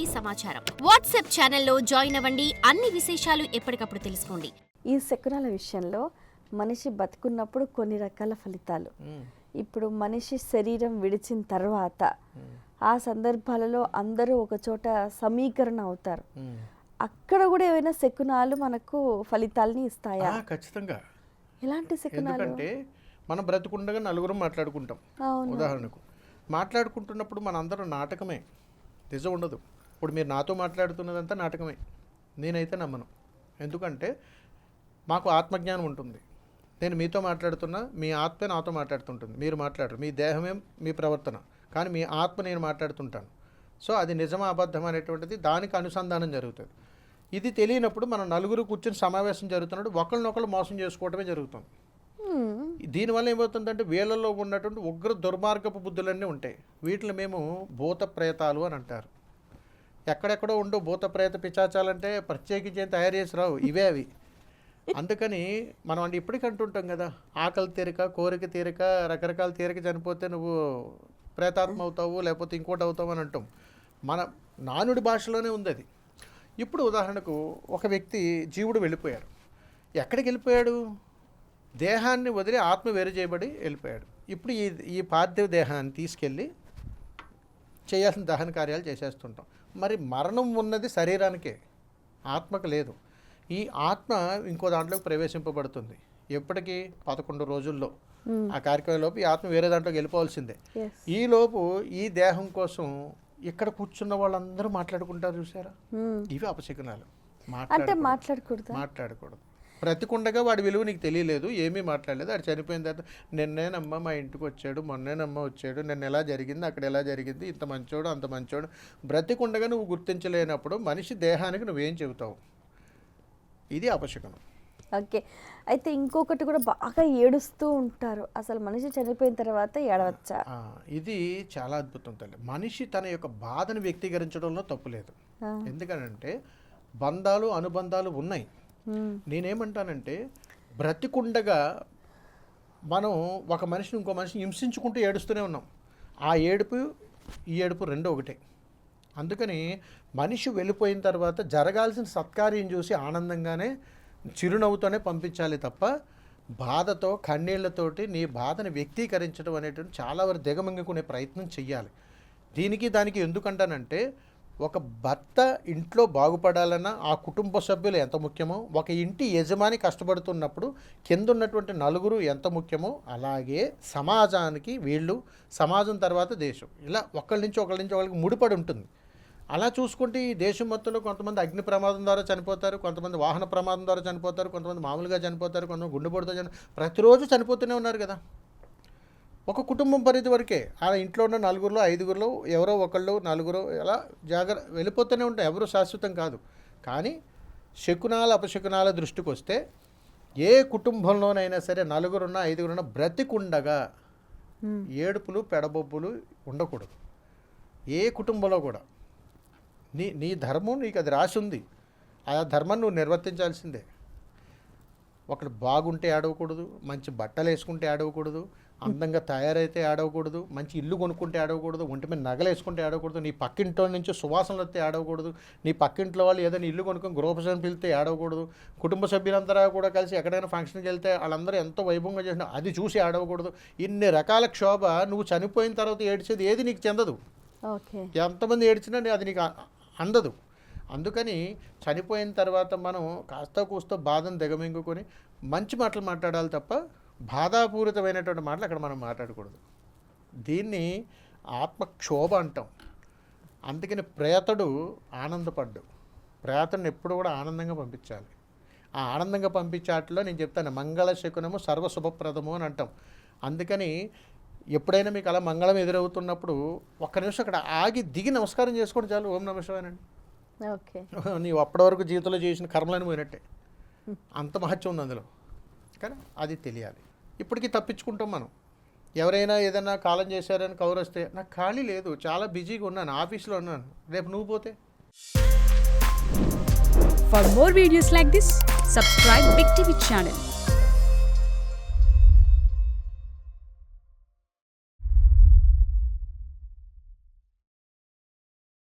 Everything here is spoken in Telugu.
పూర్తి సమాచారం వాట్సాప్ ఛానల్లో జాయిన్ అవ్వండి. అన్ని విశేషాలు ఎప్పటికప్పుడు తెలుసుకోండి. ఈ శకునాల విషయంలో మనిషి బతుకున్నప్పుడు కొన్ని రకాల ఫలితాలు, ఇప్పుడు మనిషి శరీరం విడిచిన తర్వాత ఆ సందర్భాలలో అందరూ ఒక చోట సమీకరణ అవుతారు. అక్కడ కూడా ఏమైనా శకునాలు మనకు ఫలితాలని ఇస్తాయా? ఖచ్చితంగా. ఎలాంటి శకునాలు? ఎందుకంటే మనం బ్రతుకుండగా నలుగురు మాట్లాడుకుంటాం. ఉదాహరణకు మాట్లాడుకుంటున్నప్పుడు మనందరం నాటకమే, నిజం ఉండదు. ఇప్పుడు మీరు నాతో మాట్లాడుతున్నదంతా నాటకమే. నేనైతే నమ్మను. ఎందుకంటే మాకు ఆత్మజ్ఞానం ఉంటుంది. నేను మీతో మాట్లాడుతున్నా, మీ ఆత్మే నాతో మాట్లాడుతుంటుంది. మీరు మాట్లాడరు, మీ దేహమే మీ ప్రవర్తన, కానీ మీ ఆత్మ నేను మాట్లాడుతుంటాను. సో అది నిజమా అబద్ధం అనేటువంటిది దానికి అనుసంధానం జరుగుతుంది. ఇది తెలియనప్పుడు మనం నలుగురు కూర్చొని సమావేశం జరుగుతున్నప్పుడు ఒకరినొకరు మోసం చేసుకోవడమే జరుగుతుంది. దీనివల్ల ఏమవుతుందంటే వీళ్ళల్లో ఉన్నటువంటి ఉగ్ర దుర్మార్గపు బుద్ధులన్నీ ఉంటాయి. వీటిని మేము భూత ప్రేతాలు అని అంటారు. ఎక్కడెక్కడో ఉండు భూత ప్రేత పిశాచాలంటే ప్రత్యేకించి తయారు చేసి రావు, ఇవే అవి. అందుకని మనం అంటే ఇప్పటికీ అంటుంటాం కదా, ఆకలి తీరిక, కోరిక తీరిక, రకరకాల తీరిక చనిపోతే నువ్వు ప్రేతాత్మ అవుతావు, లేకపోతే ఇంకోటి అవుతావు అని అంటాం. మన నానుడి భాషలోనే ఉంది అది. ఇప్పుడు ఉదాహరణకు ఒక వ్యక్తి జీవుడు వెళ్ళిపోయారు. ఎక్కడికి వెళ్ళిపోయాడు? దేహాన్ని వదిలి ఆత్మ వేరు చేయబడి వెళ్ళిపోయాడు. ఇప్పుడు ఈ పార్థివ దేహాన్ని తీసుకెళ్ళి చేయాల్సిన దహన కార్యాలు చేసేస్తుంటాం. మరి మరణం ఉన్నది శరీరానికే, ఆత్మకు లేదు. ఈ ఆత్మ ఇంకో దాంట్లోకి ప్రవేశింపబడుతుంది. ఎప్పటికీ 11 రోజుల్లో ఆ కార్యక్రమంలోపు ఈ ఆత్మ వేరే దాంట్లోకి వెళ్ళిపోవాల్సిందే. ఈలోపు ఈ దేహం కోసం ఇక్కడ కూర్చున్న వాళ్ళందరూ మాట్లాడుకుంటారు, చూసారా? ఇవి అపశకునాలు. మాట్లాడకూడదు. బ్రతికుండగా వాడి విలువ నీకు తెలియలేదు, ఏమీ మాట్లాడలేదు. అది చనిపోయిన తర్వాత నిన్నేనమ్మ మా ఇంటికి వచ్చాడు, మొన్నేనమ్మ వచ్చాడు, నిన్న ఎలా జరిగింది, అక్కడ ఎలా జరిగింది, ఇంత మంచోడు అంత మంచోడు. బ్రతికుండగా నువ్వు గుర్తించలేనప్పుడు మనిషి దేహానికి నువ్వేం చెబుతావు? ఇది అపశకునం. ఓకే. అయితే ఇంకొకటి కూడా బాగా ఏడుస్తూ ఉంటారు. అసలు మనిషి చనిపోయిన తర్వాత ఏడవచ్చా? ఇది చాలా అద్భుతం తల్లి. మనిషి తన యొక్క బాధను వ్యక్తీకరించడంలో తప్పు లేదు. ఎందుకంటే బంధాలు అనుబంధాలు ఉన్నాయి. నేనేమంటానంటే బ్రతికుండగా మనం ఒక మనిషిని ఇంకో మనిషిని హింసించుకుంటూ ఏడుస్తూనే ఉన్నాం. ఆ ఏడుపు ఈ ఏడుపు రెండు ఒకటే. అందుకని మనిషి వెళ్ళిపోయిన తర్వాత జరగాల్సిన సత్కార్యం చూసి ఆనందంగానే చిరునవ్వుతోనే పంపించాలి తప్ప బాధతో కన్నీళ్లతోటి నీ బాధను వ్యక్తీకరించడం అనేటువంటి చాలా వరకు దిగమింగుకునే ప్రయత్నం చెయ్యాలి. దీనికి దానికి ఎందుకంటానంటే ఒక భర్త ఇంట్లో బాగుపడాలన్నా ఆ కుటుంబ సభ్యులు ఎంత ముఖ్యమో, ఒక ఇంటి యజమాని కష్టపడుతున్నప్పుడు కింద ఉన్నటువంటి నలుగురు ఎంత ముఖ్యమో, అలాగే సమాజానికి వీళ్ళు, సమాజం తర్వాత దేశం, ఇలా ఒకళ్ళ నుంచి ఒకళ్ళకి ముడిపడి ఉంటుంది. అలా చూసుకుంటే ఈ దేశం మొత్తంలో కొంతమంది అగ్ని ప్రమాదం ద్వారా చనిపోతారు, కొంతమంది వాహన ప్రమాదం ద్వారా చనిపోతారు, కొంతమంది మామూలుగా చనిపోతారు, కొంతమంది గుండెపోటుతో ప్రతిరోజు చనిపోతూనే ఉన్నారు కదా. ఒక కుటుంబం పరిధి వరకే ఆ ఇంట్లో ఉన్న నలుగురిలో ఐదుగురిలో ఎవరో ఒకళ్ళు నలుగురు అలా వెళ్ళిపోతూనే ఉంటాయి. ఎవరు శాశ్వతం కాదు. కానీ శకునాల అపశకునాల దృష్టికి వస్తే ఏ కుటుంబంలోనైనా సరే నలుగురున్నా ఐదుగురున్నా బ్రతికుండగా ఏడుపులు పెడబొబ్బులు ఉండకూడదు. ఏ కుటుంబంలో కూడా నీ ధర్మం నీకు అది రాసి ఉంది. ఆ ధర్మాన్ని నువ్వు నిర్వర్తించాల్సిందే. ఒకడు బాగుంటే ఆడవకూడదు, మంచి బట్టలు వేసుకుంటే ఆడవకూడదు, అందంగా తయారైతే ఆడవకూడదు, మంచి ఇల్లు కొనుక్కుంటే ఆడవకూడదు, ఒంటి మీద నగలు వేసుకుంటే ఆడవకూడదు, నీ పక్కింట్లో నుంచి సువాసనలు వస్తే ఆడవకూడదు, నీ పక్కింట్లో వాళ్ళు ఏదైనా ఇల్లు కొనుక్కొని గృహప్రవేశం పిలిస్తే ఆడవకూడదు, కుటుంబ సభ్యులందరూ కూడా కలిసి ఎక్కడైనా ఫంక్షన్కి వెళ్తే వాళ్ళందరూ ఎంతో వైభవంగా చేసిన అది చూసి ఆడవకూడదు. ఇన్ని రకాల క్షోభ నువ్వు చనిపోయిన తర్వాత ఏడ్చేది ఏది నీకు చెందదు. ఎంతమంది ఏడ్చినా అది నీకు అందదు. అందుకని చనిపోయిన తర్వాత మనం కాస్త కూస్తో బాధను దిగమింగుకొని మంచి మాటలు మాట్లాడాలి తప్ప బాధాపూరితమైనటువంటి మాటలు అక్కడ మనం మాట్లాడకూడదు. దీన్ని ఆత్మక్షోభ అంటాం. అందుకని ప్రేతడు ఆనందపడ్డు. ప్రేతడిని ఎప్పుడు కూడా ఆనందంగా పంపించాలి. ఆ ఆనందంగా పంపించాట్లో నేను చెప్తాను మంగళ శకునము సర్వశుభప్రదము అని అంటాం. అందుకని ఎప్పుడైనా మీకు అలా మంగళం ఎదురవుతున్నప్పుడు ఒక్క నిమిషం అక్కడ ఆగి దిగి నమస్కారం చేసుకోండి చాలు. ఓం నమః శివాయనండి. ఓకే. నీవు అప్పటి వరకు జీవితంలో చేసిన కర్మలను పోయినట్టే. అంత మహత్యం ఉంది అందులో. కానీ అది తెలియాలి. ఇప్పటికీ తప్పించుకుంటాం మనం. ఎవరైనా ఏదైనా కాలం చేశారని కవర్ వస్తే నాకు ఖాళీ లేదు, చాలా బిజీగా ఉన్నాను, ఆఫీస్లో ఉన్నాను, రేపు నువ్వు పోతే. For more videos like this, subscribe Big TV channel.